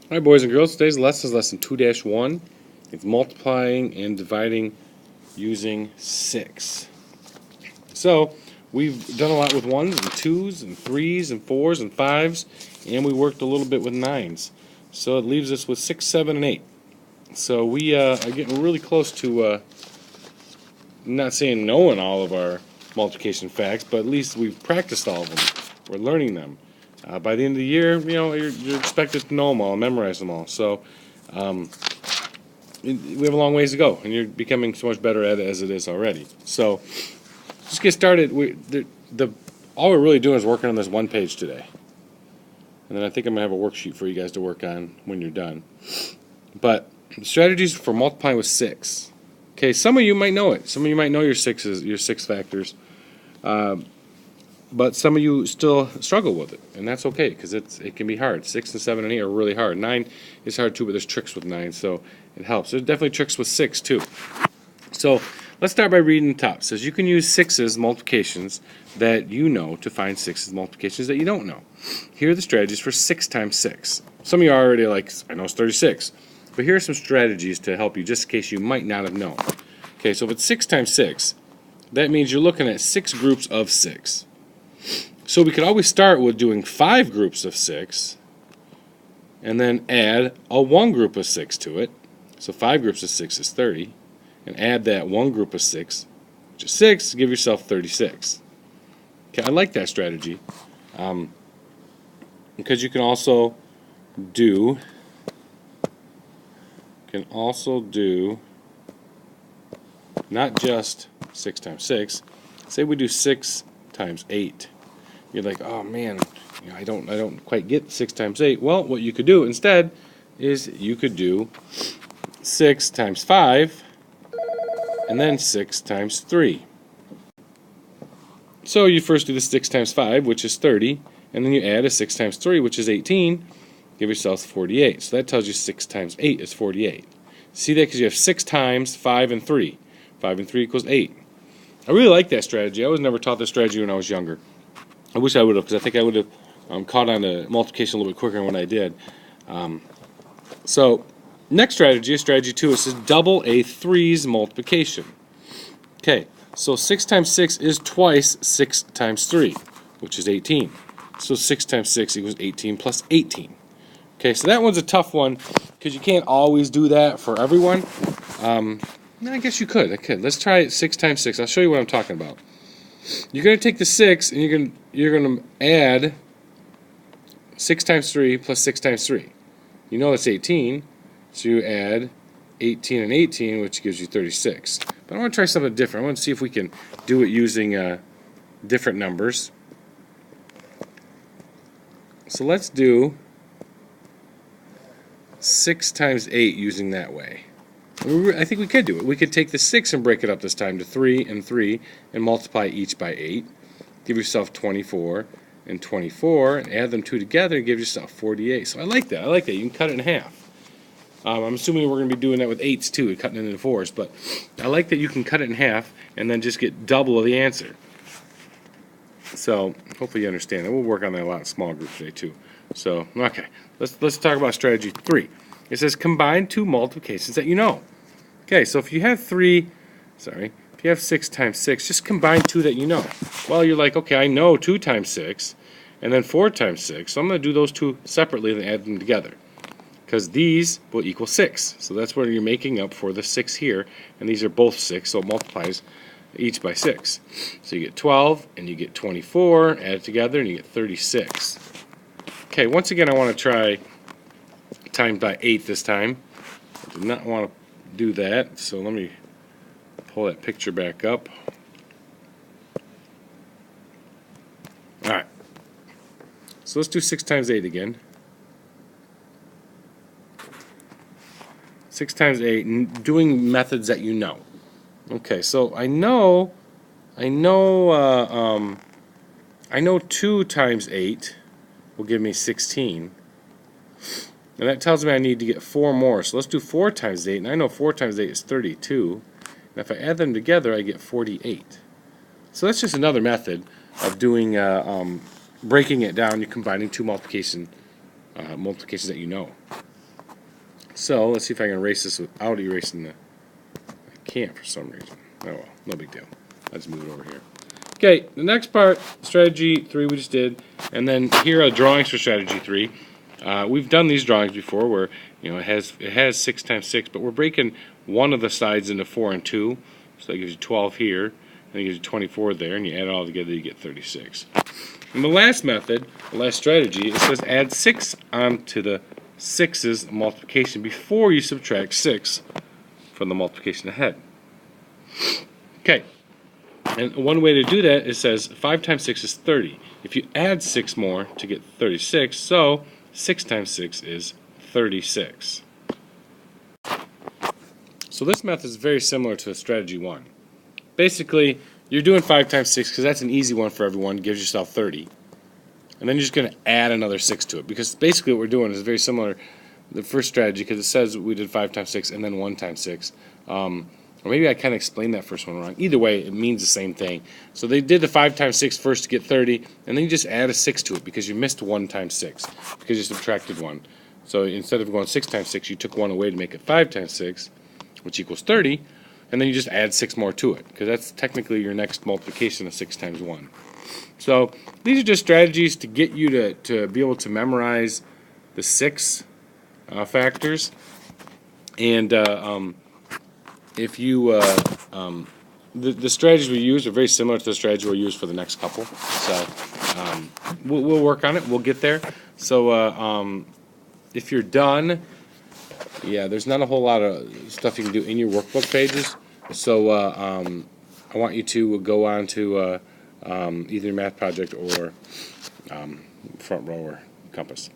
Alright, boys and girls, today's lesson is lesson 2-1. It's multiplying and dividing using 6. So, we've done a lot with 1s and 2s and 3s and 4s and 5s, and we worked a little bit with 9s. So it leaves us with 6, 7, and 8. So we are getting really close to, not saying knowing all of our multiplication facts, but at least we've practiced all of them. We're learning them. By the end of the year, you're expected to know them all, memorize them all. So we have a long ways to go, and you're becoming so much better at it as it is already. So just get started. All we're really doing is working on this one page today, and then I think I'm gonna have a worksheet for you guys to work on when you're done. But strategies for multiplying with 6. Okay, some of you might know it. Some of you might know your 6s, your 6 factors. But some of you still struggle with it, and that's okay, because it can be hard. 6 and 7 and 8 are really hard. 9 is hard too, but there's tricks with 9, so it helps. There's definitely tricks with 6 too. So let's start by reading the top. It says you can use 6's multiplications that you know to find 6's multiplications that you don't know. Here are the strategies for 6 times 6. Some of you are already like, I know it's 36. But here are some strategies to help you, just in case you might not have known. Okay, so if it's 6 times 6, that means you're looking at 6 groups of 6. So we could always start with doing 5 groups of 6 and then add a 1 group of 6 to it. So 5 groups of 6 is 30. And add that 1 group of 6, which is 6, give yourself 36. Okay, I like that strategy. Because you can also do not just 6 times 6. Say we do 6 times 8. You're like, oh man, I don't quite get 6 times 8. Well, what you could do instead is you could do 6 times 5 and then 6 times 3. So you first do the 6 times 5, which is 30, and then you add a 6 times 3, which is 18. Give yourself 48. So that tells you 6 times 8 is 48. See that? Because you have 6 times 5 and 3. 5 and 3 equals 8. I really like that strategy. I was never taught this strategy when I was younger. I wish I would have, because I think I would have caught on to multiplication a little bit quicker than what I did. So next strategy is strategy 2. It says double a 3's multiplication. Okay, so 6 times 6 is twice 6 times 3, which is 18. So 6 times 6 equals 18 plus 18. Okay, so that one's a tough one, because you can't always do that for everyone. I guess you could. Let's try 6 times 6. I'll show you what I'm talking about. You're going to take the 6 and you're going to add 6 times 3 plus 6 times 3. You know it's 18, so you add 18 and 18, which gives you 36. But I want to try something different. I want to see if we can do it using different numbers. So let's do 6 times 8 using that way. I think we could do it. We could take the 6 and break it up this time to 3 and 3 and multiply each by 8. Give yourself 24 and 24 and add them two together and give yourself 48. So I like that. You can cut it in half. I'm assuming we're going to be doing that with 8s too, cutting it into 4s. But I like that you can cut it in half and then just get double of the answer. So hopefully you understand that. We'll work on that a lot in small groups today too. So, okay, let's talk about strategy 3. It says combine 2 multiplications that you know. Okay, so if you have 6 times 6, just combine 2 that you know. Well, you're like, okay, I know 2 times 6 and then 4 times 6, so I'm going to do those 2 separately and add them together, because these will equal 6. So that's where you're making up for the 6 here, and these are both 6, so it multiplies each by 6. So you get 12 and you get 24, add it together, and you get 36. Okay, once again, I want to try times by 8 this time. I do not want to do that, so let me pull that picture back up. Alright, so let's do 6 times 8 again. 6 times 8, doing methods that you know. Okay, so I know 2 times 8 will give me 16. And that tells me I need to get 4 more. So let's do 4 times 8. And I know 4 times 8 is 32. And if I add them together, I get 48. So that's just another method of doing breaking it down. You're combining 2 multiplications that you know. So let's see if I can erase this without erasing the. I can't for some reason. Oh well, no big deal. Let's move it over here. Okay, the next part, strategy 3 we just did, and then here are drawings for strategy 3. We've done these drawings before where it has 6 times 6, but we're breaking one of the sides into 4 and 2, so that gives you 12 here, and it gives you 24 there, and you add it all together, you get 36. And the last method, the last strategy, it says add 6 onto the 6's multiplication before you subtract 6 from the multiplication ahead. Okay. And one way to do that, it says 5 times 6 is 30. If you add 6 more to get 36, so 6 times 6 is 36. So this method is very similar to strategy 1. Basically, you're doing 5 times 6 because that's an easy one for everyone. It gives yourself 30. And then you're just going to add another 6 to it, because basically what we're doing is very similar to the first strategy, because it says we did 5 times 6 and then 1 times 6. Or maybe I kind of explained that first one wrong. Either way, it means the same thing. So they did the 5 times 6 first to get 30, and then you just add a 6 to it because you missed 1 times 6, because you subtracted 1. So instead of going 6 times 6, you took 1 away to make it 5 times 6, which equals 30, and then you just add 6 more to it, because that's technically your next multiplication of 6 times 1. So these are just strategies to get you to be able to memorize the 6 factors. And if you the strategies we use are very similar to the strategy we'll use for the next couple. So we'll work on it. We'll get there. So if you're done, yeah, there's not a whole lot of stuff you can do in your workbook pages. So I want you to go on to either Math Project or Front Row or Compass.